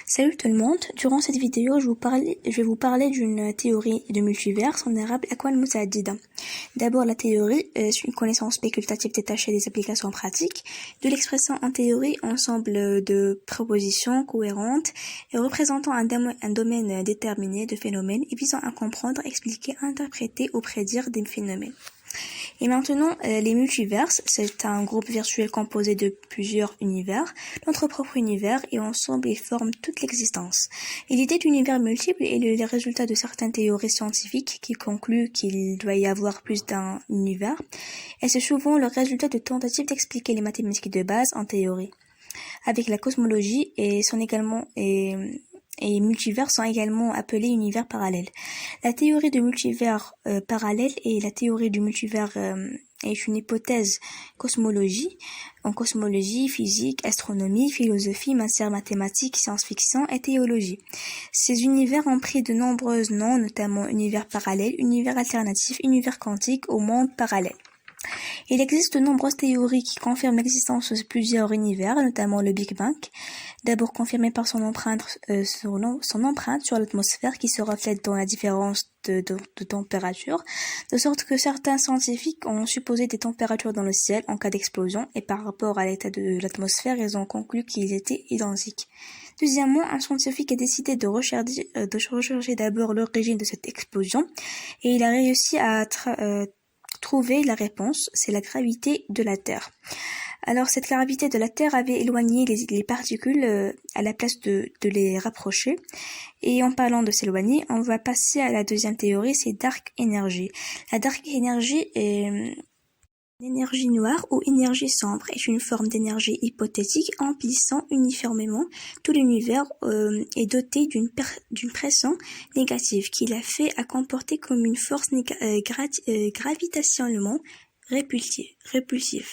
Salut tout le monde, durant cette vidéo je vais vous parler d'une théorie de multivers en arabe Aqwal Mutaaddida. D'abord la théorie est une connaissance spéculative détachée des applications pratiques, de l'expression en théorie ensemble de propositions cohérentes et représentant un domaine déterminé de phénomènes et visant à comprendre, expliquer, interpréter ou prédire des phénomènes. Et maintenant, les multiverses, c'est un groupe virtuel composé de plusieurs univers, notre propre univers, et ensemble ils forment toute l'existence. Et l'idée d'univers multiples est le résultat de certaines théories scientifiques qui concluent qu'il doit y avoir plus d'un univers, et c'est souvent le résultat de tentatives d'expliquer les mathématiques de base en théorie. Avec la cosmologie et multivers sont également appelés univers parallèles. La théorie de multivers parallèle et la théorie du multivers est une hypothèse en cosmologie, physique, astronomie, philosophie, matières mathématiques, science-fiction et théologie. Ces univers ont pris de nombreux noms, notamment univers parallèle, univers alternatif, univers quantique ou monde parallèle. Il existe de nombreuses théories qui confirment l'existence de plusieurs univers, notamment le Big Bang, d'abord confirmé par son empreinte sur l'atmosphère qui se reflète dans la différence de température, de sorte que certains scientifiques ont supposé des températures dans le ciel en cas d'explosion, et par rapport à l'état de l'atmosphère, ils ont conclu qu'ils étaient identiques. Deuxièmement, un scientifique a décidé de rechercher d'abord l'origine de cette explosion, et il a réussi à trouver la réponse, c'est la gravité de la Terre. Alors cette gravité de la Terre avait éloigné les particules à la place de les rapprocher. Et en parlant de s'éloigner, on va passer à la deuxième théorie, c'est Dark Energy. La Dark Energy est l'énergie noire ou énergie sombre est une forme d'énergie hypothétique emplissant uniformément tout l'univers et dotée d'une pression négative qui la fait à comporter comme une force gravitationnellement répulsive.